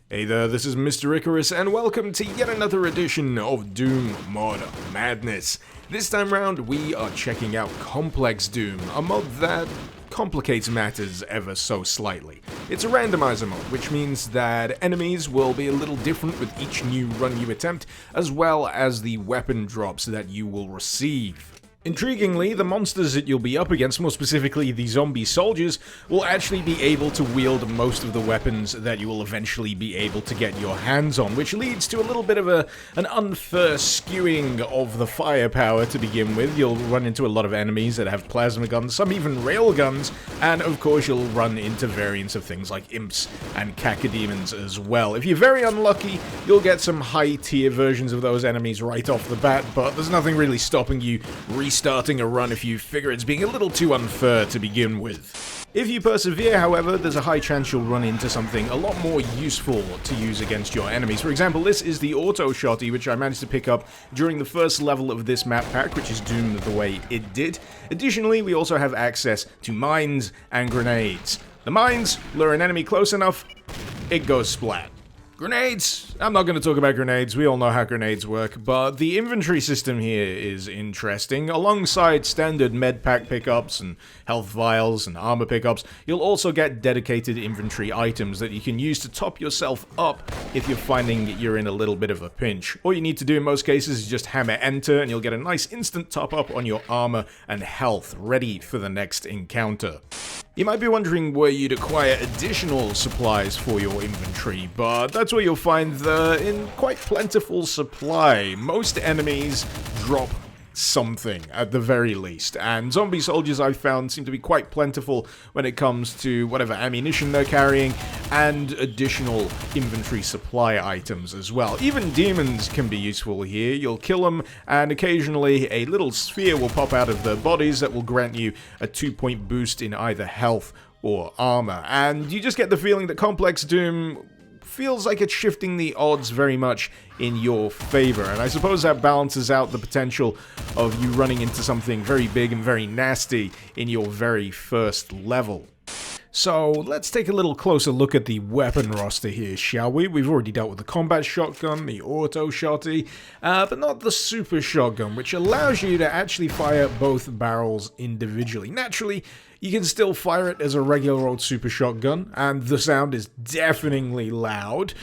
Hey there, this is Mr. Icarus, and welcome to yet another edition of Doom Mod Madness. This time round, we are checking out Complex Doom, a mod that complicates matters ever so slightly. It's a randomizer mod, which means that enemies will be a little different with each new run you attempt, as well as the weapon drops that you will receive. Intriguingly, the monsters that you'll be up against, more specifically the zombie soldiers, will actually be able to wield most of the weapons that you will eventually be able to get your hands on, which leads to a little bit of an unfair skewing of the firepower to begin with. You'll run into a lot of enemies that have plasma guns, some even railguns, and of course you'll run into variants of things like imps and cacodemons as well. If you're very unlucky, you'll get some high-tier versions of those enemies right off the bat, but there's nothing really stopping you restarting a run if you figure it's being a little too unfair to begin with. If you persevere, however, there's a high chance you'll run into something a lot more useful to use against your enemies. For example, this is the auto shotty, which I managed to pick up during the first level of this map pack, which is doomed the way it did. Additionally, we also have access to mines and grenades. The mines lure an enemy close enough, it goes splat. Grenades! I'm not going to talk about grenades, we all know how grenades work, but the inventory system here is interesting. Alongside standard med pack pickups and health vials and armor pickups, you'll also get dedicated inventory items that you can use to top yourself up if you're finding you're in a little bit of a pinch. All you need to do in most cases is just hammer enter and you'll get a nice instant top up on your armor and health, ready for the next encounter. You might be wondering where you'd acquire additional supplies for your inventory, but that's where you'll find in quite plentiful supply. Most enemies drop something, at the very least, and zombie soldiers I've found seem to be quite plentiful when it comes to whatever ammunition they're carrying, and additional inventory supply items as well. Even demons can be useful here. You'll kill them, and occasionally a little sphere will pop out of their bodies that will grant you a 2-point boost in either health or armor, and you just get the feeling that Complex Doom feels like it's shifting the odds very much in your favor, and I suppose that balances out the potential of you running into something very big and very nasty in your very first level. So, let's take a little closer look at the weapon roster here, shall we? We've already dealt with the combat shotgun, the auto shotty, but not the super shotgun, which allows you to actually fire both barrels individually. Naturally, you can still fire it as a regular old super shotgun, and the sound is deafeningly loud,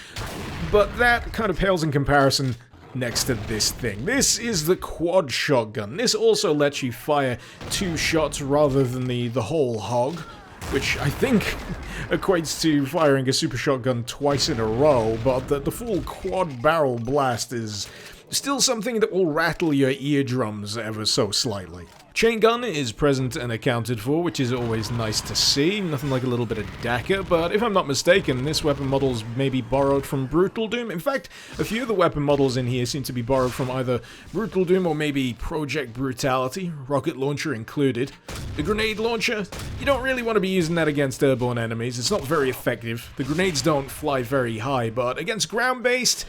but that kind of pales in comparison next to this thing. This is the quad shotgun. This also lets you fire 2 shots rather than the whole hog, which I think equates to firing a super shotgun twice in a row, but the full quad barrel blast is still something that will rattle your eardrums ever so slightly. Chain gun is present and accounted for, which is always nice to see. Nothing like a little bit of dagger, but if I'm not mistaken, this weapon model's maybe borrowed from Brutal Doom. In fact, a few of the weapon models in here seem to be borrowed from either Brutal Doom or maybe Project Brutality, rocket launcher included. The grenade launcher, you don't really want to be using that against airborne enemies. It's not very effective. The grenades don't fly very high, but against ground-based,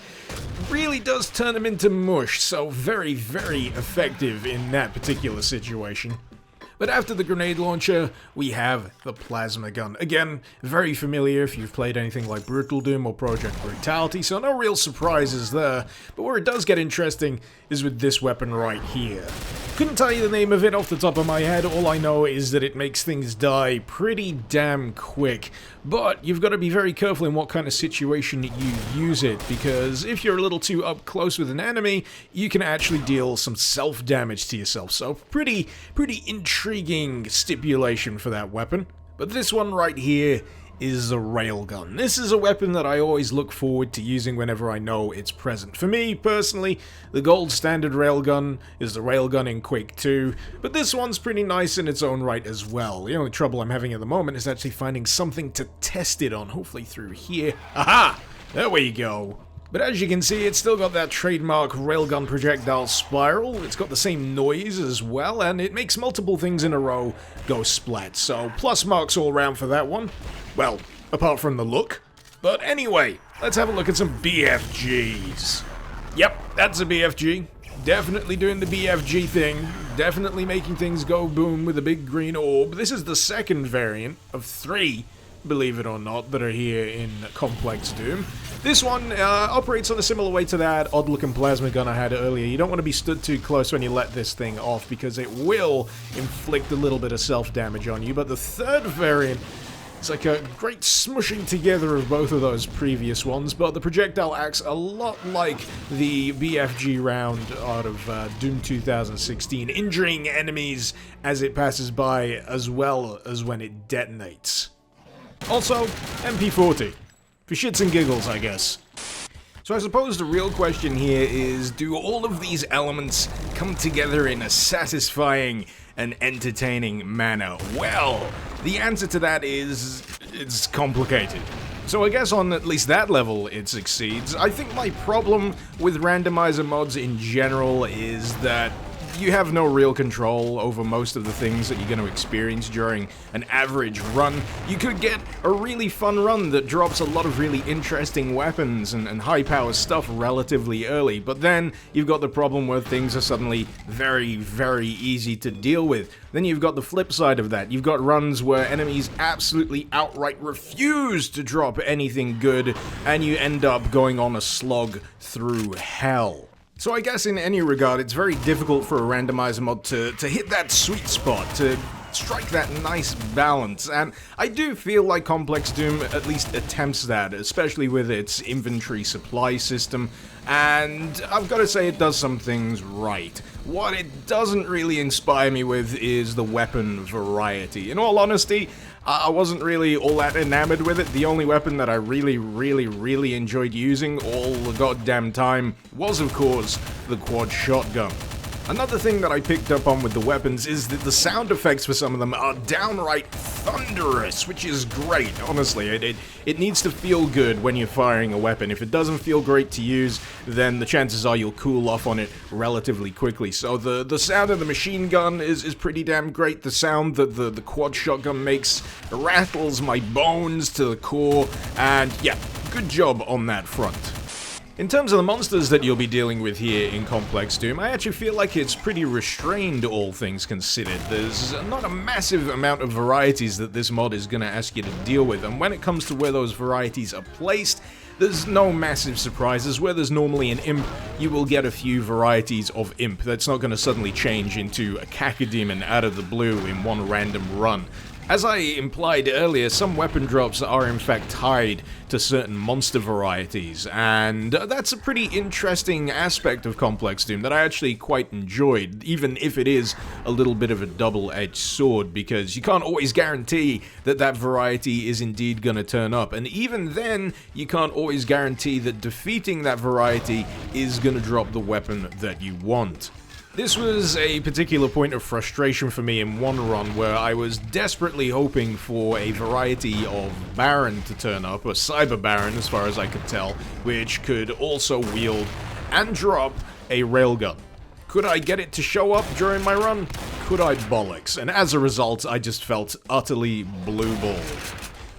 really does turn them into mush, so very, very effective in that particular situation. But after the grenade launcher, we have the plasma gun. Again, very familiar if you've played anything like Brutal Doom or Project Brutality, so no real surprises there. But where it does get interesting is with this weapon right here. Couldn't tell you the name of it off the top of my head. All I know is that it makes things die pretty damn quick. But you've got to be very careful in what kind of situation you use it, because if you're a little too up close with an enemy, you can actually deal some self-damage to yourself. So pretty intriguing stipulation for that weapon. But this one right here is a railgun. This is a weapon that I always look forward to using whenever I know it's present. For me, personally, the gold standard railgun is the railgun in Quake 2, but this one's pretty nice in its own right as well. The only trouble I'm having at the moment is actually finding something to test it on, hopefully through here. Aha! There we go. But as you can see, it's still got that trademark railgun projectile spiral, it's got the same noise as well, and it makes multiple things in a row go splat, so plus marks all around for that one. Well, apart from the look. But anyway, let's have a look at some BFGs. Yep, that's a BFG. Definitely doing the BFG thing. Definitely making things go boom with a big green orb. This is the second variant of 3 believe it or not, that are here in Complex Doom. This one operates on a similar way to that odd-looking plasma gun I had earlier. You don't want to be stood too close when you let this thing off, because it will inflict a little bit of self-damage on you. But the third variant, it's like a great smushing together of both of those previous ones, but the projectile acts a lot like the BFG round out of Doom 2016, injuring enemies as it passes by as well as when it detonates. Also, MP40. For shits and giggles, I guess. So I suppose the real question here is, do all of these elements come together in a satisfying and entertaining manner? Well, the answer to that is, it's complicated. So I guess on at least that level it succeeds. I think my problem with randomizer mods in general is that you have no real control over most of the things that you're going to experience during an average run. You could get a really fun run that drops a lot of really interesting weapons and high-power stuff relatively early, but then you've got the problem where things are suddenly very, very easy to deal with. Then you've got the flip side of that. You've got runs where enemies absolutely outright refuse to drop anything good, and you end up going on a slog through hell. So I guess in any regard, it's very difficult for a randomizer mod to hit that sweet spot, to strike that nice balance, and I do feel like Complex Doom at least attempts that, especially with its inventory supply system, and I've got to say it does some things right. What it doesn't really inspire me with is the weapon variety. In all honesty, I wasn't really all that enamored with it. The only weapon that I really enjoyed using all the goddamn time was, of course, the quad shotgun. Another thing that I picked up on with the weapons is that the sound effects for some of them are downright thunderous, which is great, honestly. It needs to feel good when you're firing a weapon. If it doesn't feel great to use, then the chances are you'll cool off on it relatively quickly. So the sound of the machine gun is pretty damn great. The sound that the quad shotgun makes rattles my bones to the core, and yeah, good job on that front. In terms of the monsters that you'll be dealing with here in Complex Doom, I actually feel like it's pretty restrained, all things considered. There's not a massive amount of varieties that this mod is going to ask you to deal with, and when it comes to where those varieties are placed, there's no massive surprises. Where there's normally an imp, you will get a few varieties of imp. That's not going to suddenly change into a cacodemon out of the blue in one random run. As I implied earlier, some weapon drops are in fact tied to certain monster varieties, and that's a pretty interesting aspect of Complex Doom that I actually quite enjoyed, even if it is a little bit of a double-edged sword, because you can't always guarantee that that variety is indeed going to turn up, and even then, you can't always guarantee that defeating that variety is going to drop the weapon that you want. This was a particular point of frustration for me in one run where I was desperately hoping for a variety of Baron to turn up, a Cyber Baron as far as I could tell, which could also wield and drop a Railgun. Could I get it to show up during my run? Could I bollocks? And as a result, I just felt utterly blue-balled.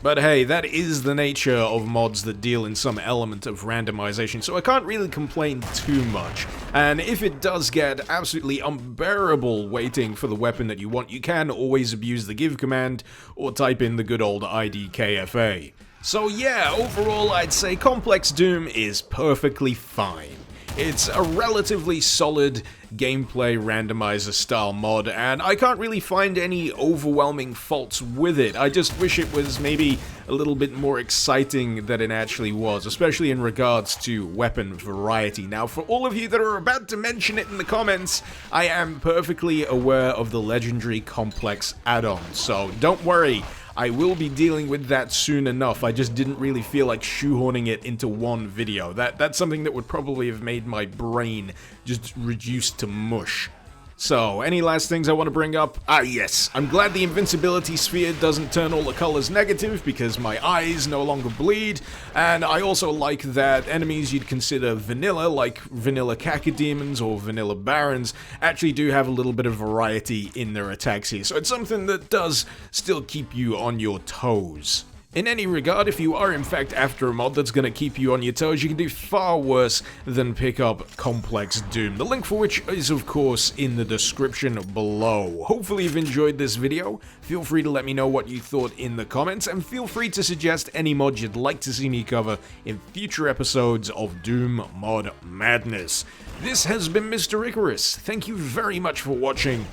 But hey, that is the nature of mods that deal in some element of randomization, so I can't really complain too much. And if it does get absolutely unbearable waiting for the weapon that you want, you can always abuse the give command or type in the good old IDKFA. So yeah, overall I'd say Complex Doom is perfectly fine. It's a relatively solid gameplay randomizer style mod, and I can't really find any overwhelming faults with it. I just wish it was maybe a little bit more exciting than it actually was, especially in regards to weapon variety. Now, for all of you that are about to mention it in the comments, I am perfectly aware of the legendary complex add-on, so don't worry. I will be dealing with that soon enough. I just didn't really feel like shoehorning it into one video. That's something that would probably have made my brain just reduce to mush. So, any last things I want to bring up? Ah yes, I'm glad the invincibility sphere doesn't turn all the colors negative because my eyes no longer bleed, and I also like that enemies you'd consider vanilla, like vanilla cacodemons or vanilla barons, actually do have a little bit of variety in their attacks here, so it's something that does still keep you on your toes. In any regard, if you are in fact after a mod that's gonna keep you on your toes, you can do far worse than pick up Complex Doom, the link for which is of course in the description below. Hopefully you've enjoyed this video, feel free to let me know what you thought in the comments, and feel free to suggest any mods you'd like to see me cover in future episodes of Doom Mod Madness. This has been Mr. Icarus, thank you very much for watching,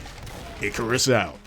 Icarus out.